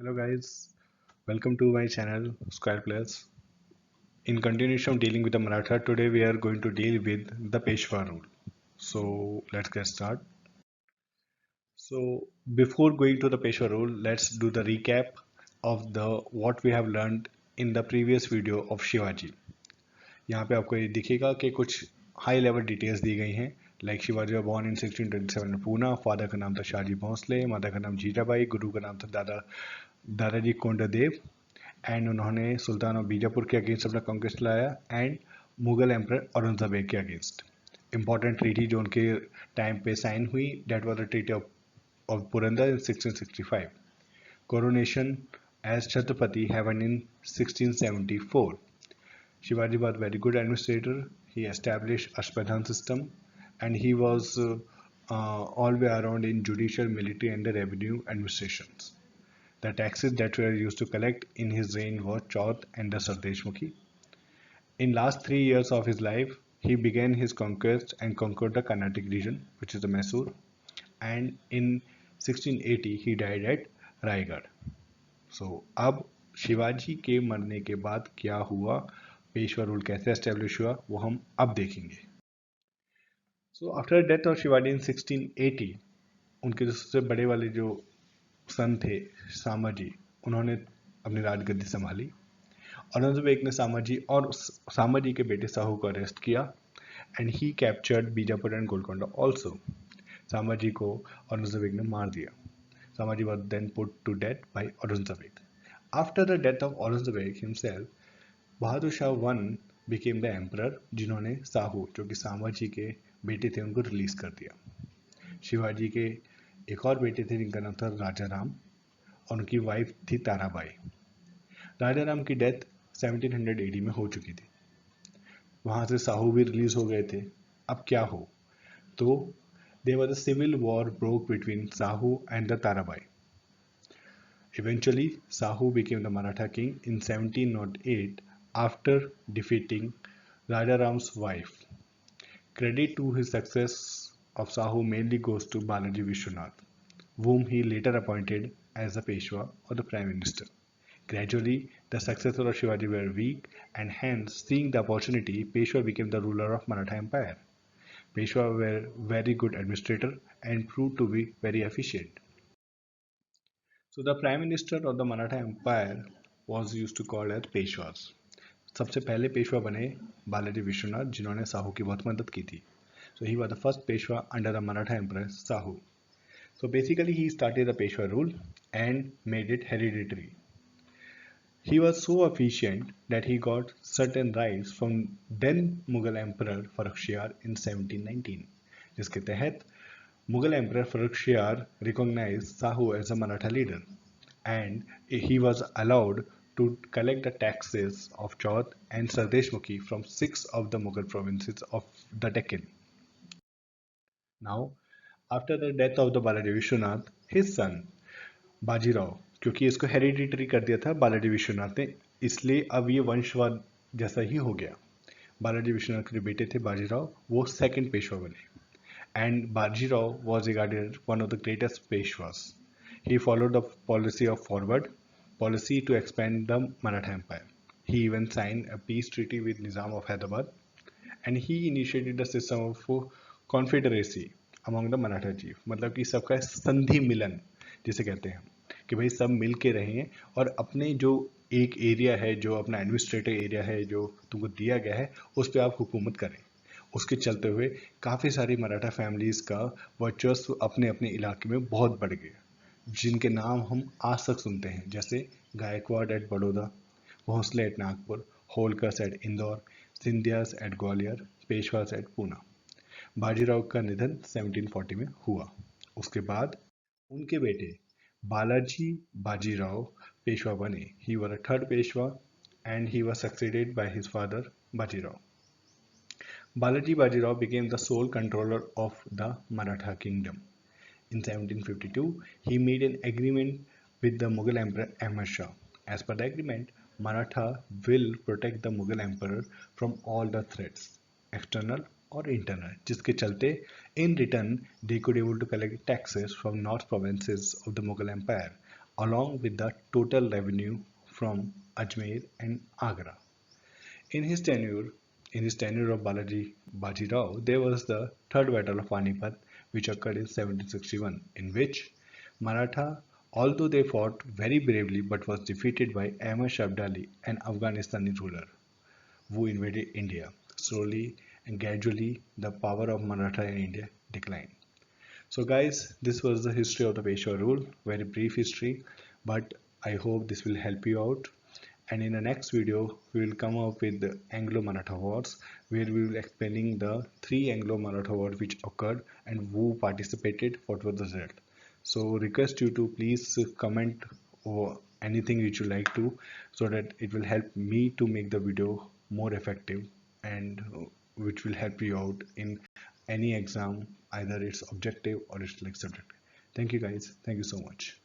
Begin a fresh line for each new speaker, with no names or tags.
Hello guys, welcome to my channel Square Plus. In continuation of dealing with the Maratha, today we are going to deal with the Peshwa rule. So let's get started. So before going to the Peshwa rule, let's do the recap of the what we have learned in the previous video of Shivaji. यहाँ पे आपको ये दिखेगा कि कुछ high level details दी गई हैं like Shivaji were born in 1627 in Poona father का नाम था शाहजी भोंसले मदर का नाम जीजाबाई गुरु का नाम था दादाजी कोंडादेव एंड उन्होंने सुल्तान ऑफ बीजापुर के अगेंस्ट अपना कॉन्क्वेस्ट लाया एंड मुगल एम्पर औरंगजेब के अगेंस्ट इंपॉर्टेंट ट्रीटी जो उनके टाइम पे साइन हुई that was the treaty of Purandar in 1665 coronation as Chhatrapati happened in 1674. Shivaji was a very good administrator. He established Ashpadhan system and he was all the way around in judicial, military and the revenue administrations. The taxes that were used to collect in his reign were Chauth and the Sardeshmukhi. In last 3 years of his life, he began his conquest and conquered the Carnatic region, which is the Mysore. And in 1680, he died at Raigad. So, अब शिवाजी के मरने के बाद क्या हुआ, Peshwa rule कैसे establish हुआ, वो हम अब देखेंगे. So, after the death of Shivaji in 1680, उनके जो सबसे बड़े वाले जो सन थे सामाजी, उन्होंने अपनी राजगद्दी संभाली. औरंगजेब ने सामाजी के बेटे साहू को अरेस्ट किया and he captured Bijapur and Golconda also. Sambhaji को औरंगजेब ने मार दिया. Sambhaji was then put to death by Aurangzeb. After the death of Aurangzeb himself, Bahadur Shah one became the emperor, जिन्होंने साहू जो कि सामाजी के बेटे थे उनको रिलीज कर दिया. शिवाजी के एक और बेटे थे जिनका नाम था राजा राम और उनकी वाइफ थी ताराबाई. राजा राम की डेथ 1700 AD में हो चुकी थी. वहां से साहू भी रिलीज हो गए थे. अब क्या हो, तो there was a civil war broke between Sahu and the Tarabai. Eventually, Sahu became the Maratha king in 1708 after defeating Raja Ram's wife. Credit to his success of Sahu mainly goes to Balaji Vishwanath, whom he later appointed as the Peshwa or the Prime Minister. Gradually, the successors of Shivaji were weak, and hence, seeing the opportunity, Peshwa became the ruler of Maratha Empire. Peshwa were very good administrator and proved to be very efficient. So the Prime Minister of the Maratha Empire was used to call as Peshwas. सबसे पहले पेशवा बने बालाजी विश्वनाथ जिन्होंने साहू की बहुत मदद की थी. So he was the first Peshwa under the Maratha Emperor Sahu. So basically he started the Peshwa rule and made it hereditary. He was so efficient that he got certain rights from then Mughal Emperor Farrukhsiyar in 1719, जिसके तहत Mughal Emperor Farrukhsiyar recognized Sahu as a Maratha leader, and he was allowed to collect the taxes of Chauth and Sardeshmukhi from 6 of the Mughal provinces of the Deccan. Now, after the death of the Balaji Vishwanath, his son Bajirao, क्योंकि इसको hereditary कर दिया था बालाजी विश्वनाथ ने, इसलिए अब ये वंशवाद जैसा ही हो गया. बालाजी विश्वनाथ के जो बेटे थे बाजीराव, वो सेकंड पेशवा बने. And Bajirao was regarded one of the greatest Peshwas. He followed the policy of forward policy to expand the Maratha Empire. He even signed a peace treaty with Nizam of Hyderabad, and he initiated the system of confederacy among the Maratha chief. मतलब कि सबका संधि मिलन जिसे कहते हैं कि भाई सब मिल के रहें और अपने जो एक एरिया है, जो अपना एडमिनिस्ट्रेटिव एरिया है जो तुमको दिया गया है, उस पर आप हुकूमत करें. उसके चलते हुए काफ़ी सारी मराठा फैमिलीज़ का वर्चस्व अपने अपने इलाके में बहुत बढ़ गया, जिनके नाम हम आज तक सुनते हैं, जैसे Gaekwad at Baroda, Bhonsle at Nagpur, Holkars at Indore, Scindias at Gwalior, Peshwas at Poona. Bajirao का निधन 1740 में हुआ. उसके बाद उनके बेटे बालाजी बाजीराव पेशवा बने. He was a third Peshwa and he was succeeded by his father Bajirao. Balaji Bajirao became the sole controller of the Maratha kingdom. In 1752, he made an agreement with the Mughal Emperor Ahmad Shah. As per the agreement, Maratha will protect the Mughal Emperor from all the threats, external or internal, जिसके चलते in return they could able to collect taxes from north provinces of the Mughal Empire along with the total revenue from Ajmer and Agra. In his tenure, in his tenure of Balaji Bajirao, there was the Third Battle of Panipat, which occurred in 1761, in which Maratha, although they fought very bravely, but was defeated by Ahmad Shah Abdali, an Afghanistani ruler who invaded India. Slowly and gradually, the power of Maratha in India declined. So, guys, this was the history of the Peshwa rule. Very brief history, but I hope this will help you out. And in the next video, we will come up with the Anglo-Maratha Wars, where we will explaining the three Anglo-Maratha wars which occurred and who participated, what was the result. So, request you to please comment or anything which you like to, so that it will help me to make the video more effective and which will help you out in any exam, either it's objective or it's like subjective. Thank you guys. Thank you so much.